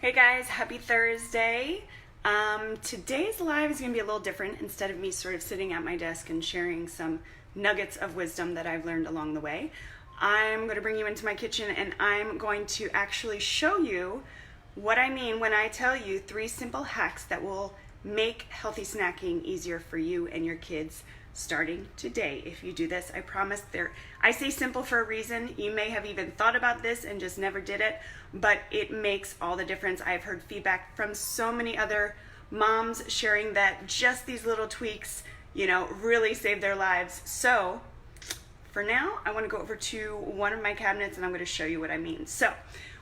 Hey guys, happy Thursday. Today's live is going to be a little different. Instead of me sort of sitting at my desk and sharing some nuggets of wisdom that I've learned along the way, I'm going to bring you into my kitchen and I'm going to actually show you what I mean when I tell you 3 simple hacks that will make healthy snacking easier for you and your kids starting today. If you do this, I promise I say simple for a reason. You may have even thought about this and just never did it, but it makes all the difference. I've heard feedback from so many other moms sharing that just these little tweaks, really save their lives. So for now, I want to go over to one of my cabinets and I'm going to show you what I mean. So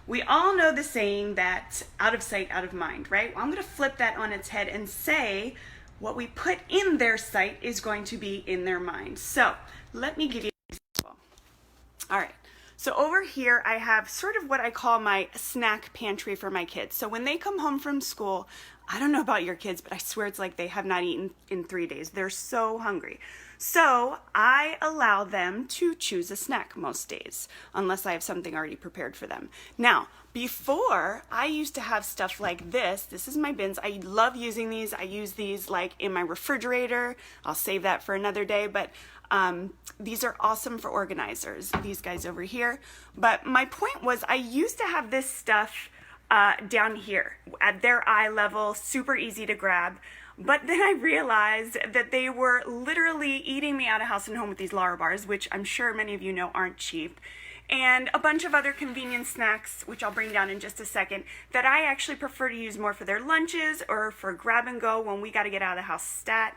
we all know the saying that out of sight, out of mind, right? Well, I'm going to flip that on its head and say what we put in their sight is going to be in their mind. So let me give you an example. All right. So over here, I have sort of what I call my snack pantry for my kids. So when they come home from school, I don't know about your kids, but I swear it's like they have not eaten in 3 days. They're so hungry. So I allow them to choose a snack most days, unless I have something already prepared for them. Now, before, I used to have stuff like this. This is my bins. I love using these. I use these like in my refrigerator. I'll save that for another day, but these are awesome for organizers, these guys over here. But my point was I used to have this stuff down here at their eye level, super easy to grab. But then I realized that they were literally eating me out of house and home with these Lara bars, which I'm sure many of you know aren't cheap, and a bunch of other convenient snacks, which I'll bring down in just a second, that I actually prefer to use more for their lunches or for grab and go when we got to get out of the house stat.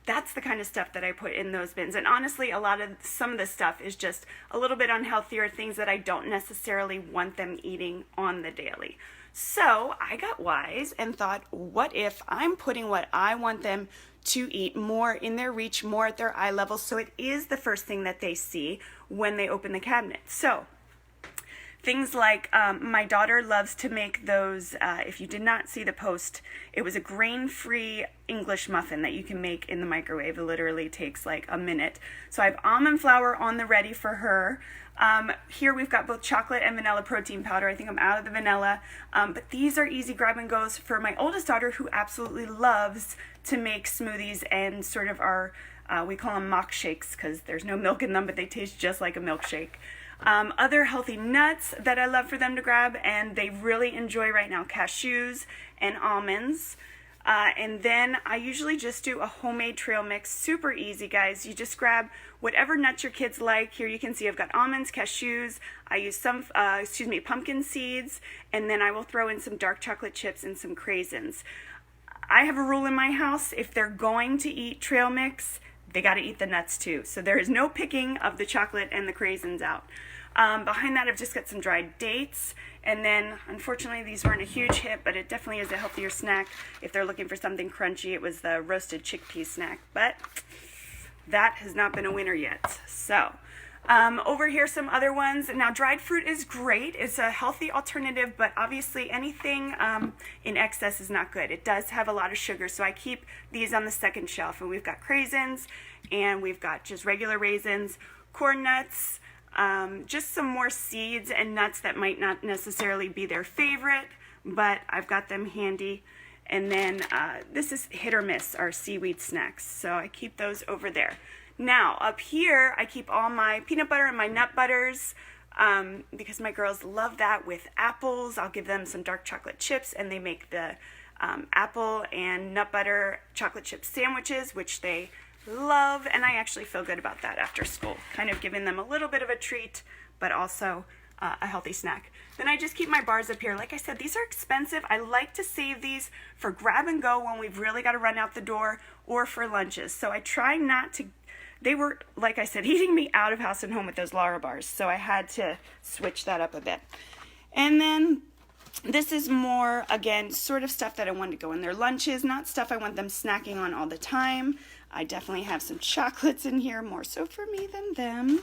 That's the kind of stuff that I put in those bins. And honestly, some of the stuff is just a little bit unhealthier, things that I don't necessarily want them eating on the daily. So I got wise and thought, what if I'm putting what I want them to eat more in their reach, more at their eye level, so it is the first thing that they see when they open the cabinet. So things like my daughter loves to make those, if you did not see the post, it was a grain-free English muffin that you can make in the microwave. It literally takes like a minute. So I have almond flour on the ready for her. Here we've got both chocolate and vanilla protein powder. I think I'm out of the vanilla, but these are easy grab and goes for my oldest daughter, who absolutely loves to make smoothies and sort of we call them mock shakes because there's no milk in them, but they taste just like a milkshake. Other healthy nuts that I love for them to grab and they really enjoy right now, cashews and almonds. And then I usually just do a homemade trail mix. Super easy, guys. You just grab whatever nuts your kids like. Here you can see I've got almonds, cashews. I use some, pumpkin seeds, and then I will throw in some dark chocolate chips and some craisins. I have a rule in my house: if they're going to eat trail mix, they got to eat the nuts too. So there is no picking of the chocolate and the craisins out. Behind that, I've just got some dried dates. And then, unfortunately, these weren't a huge hit, but it definitely is a healthier snack. If they're looking for something crunchy, it was the roasted chickpea snack. But that has not been a winner yet. So over here, some other ones. Now, dried fruit is great. It's a healthy alternative, but obviously anything in excess is not good. It does have a lot of sugar, so I keep these on the second shelf. And we've got craisins, and we've got just regular raisins, corn nuts, just some more seeds and nuts that might not necessarily be their favorite, but I've got them handy. And then this is hit or miss, our seaweed snacks, so I keep those over there. Now, up here, I keep all my peanut butter and my nut butters because my girls love that with apples. I'll give them some dark chocolate chips, and they make the apple and nut butter chocolate chip sandwiches, which they love, and I actually feel good about that after school, kind of giving them a little bit of a treat, but also a healthy snack. Then I just keep my bars up here. Like I said, these are expensive. I like to save these for grab and go when we've really got to run out the door, or for lunches. So I try not to, they were, like I said, eating me out of house and home with those Lara bars, so I had to switch that up a bit. And then this is more, again, sort of stuff that I want to go in their lunches, not stuff I want them snacking on all the time. I definitely have some chocolates in here, more so for me than them,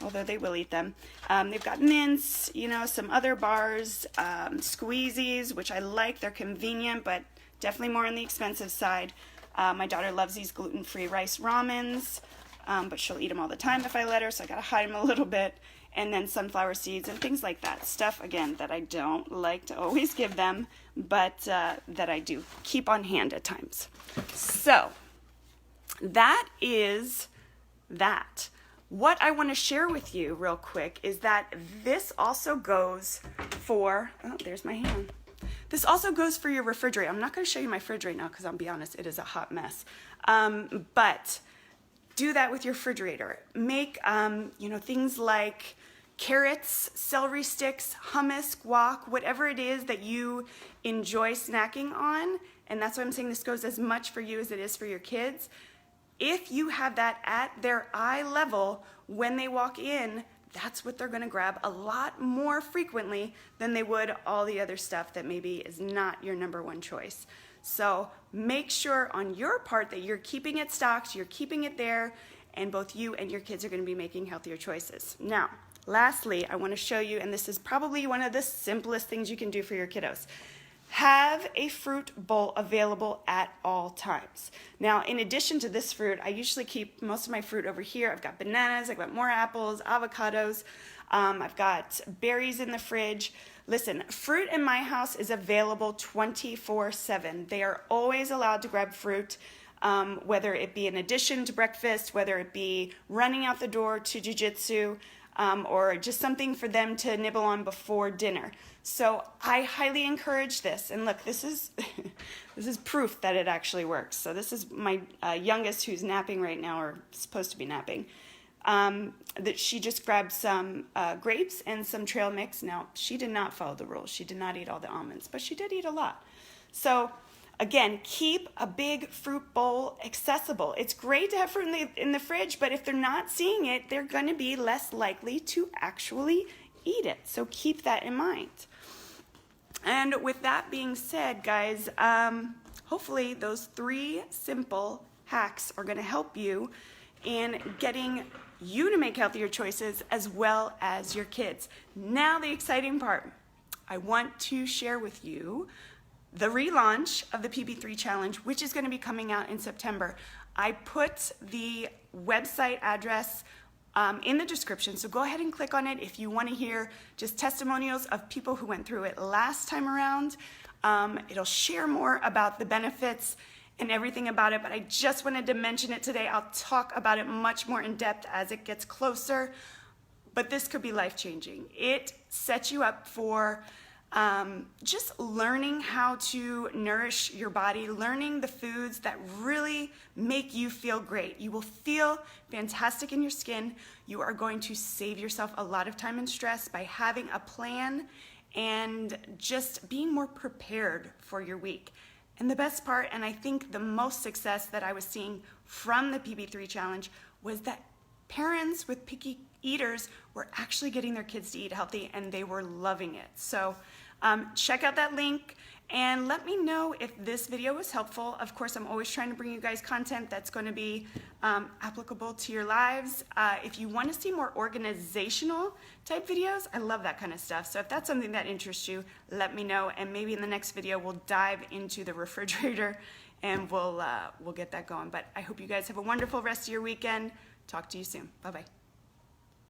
although they will eat them. They've got mints, some other bars, squeezies, which I like. They're convenient, but definitely more on the expensive side. My daughter loves these gluten-free rice ramens, but she'll eat them all the time if I let her, so I gotta hide them a little bit. and then sunflower seeds and things like that. Stuff, again, that I don't like to always give them, but that I do keep on hand at times. So that is that. What I want to share with you real quick is that this also goes for, oh, there's my hand. This also goes for your refrigerator. I'm not going to show you my fridge right now because I'll be honest, it is a hot mess. But do that with your refrigerator. Make, things like carrots, celery sticks, hummus, guac, whatever it is that you enjoy snacking on. And that's why I'm saying this goes as much for you as it is for your kids. If you have that at their eye level when they walk in, that's what they're going to grab a lot more frequently than they would all the other stuff that maybe is not your number one choice. So make sure on your part that you're keeping it stocked, you're keeping it there, and both you and your kids are going to be making healthier choices. Now, lastly, I want to show you, and this is probably one of the simplest things you can do for your kiddos. Have a fruit bowl available at all times. Now, in addition to this fruit, I usually keep most of my fruit over here. I've got bananas, I've got more apples, avocados, I've got berries in the fridge. Listen, fruit in my house is available 24/7. They are always allowed to grab fruit, whether it be in addition to breakfast, whether it be running out the door to jiu-jitsu, or just something for them to nibble on before dinner. So I highly encourage this. And look, this is this is proof that it actually works. So this is my youngest who's napping right now, or supposed to be napping. That she just grabbed some grapes and some trail mix. Now, she did not follow the rules. She did not eat all the almonds, but she did eat a lot. So again, keep a big fruit bowl accessible. It's great to have fruit in the fridge, but if they're not seeing it, they're going to be less likely to actually eat it. So keep that in mind. And with that being said, guys, hopefully those 3 simple hacks are going to help you in getting you to make healthier choices as well as your kids. Now the exciting part. I want to share with you the relaunch of the PB3 Challenge, which is going to be coming out in September. I put the website address in the description, so go ahead and click on it if you want to hear just testimonials of people who went through it last time around. It'll share more about the benefits and everything about it, but I just wanted to mention it today. I'll talk about it much more in depth as it gets closer, but this could be life-changing. It sets you up for just learning how to nourish your body, learning the foods that really make you feel great. You will feel fantastic in your skin. You are going to save yourself a lot of time and stress by having a plan and just being more prepared for your week. And the best part, and I think the most success that I was seeing from the PB3 Challenge, was that parents with picky eaters were actually getting their kids to eat healthy, and they were loving it. So check out that link and let me know if this video was helpful. Of course, I'm always trying to bring you guys content that's going to be applicable to your lives. If you want to see more organizational type videos, I love that kind of stuff. So if that's something that interests you, let me know, and maybe in the next video we'll dive into the refrigerator and we'll get that going. But I hope you guys have a wonderful rest of your weekend. Talk to you soon. Bye-bye.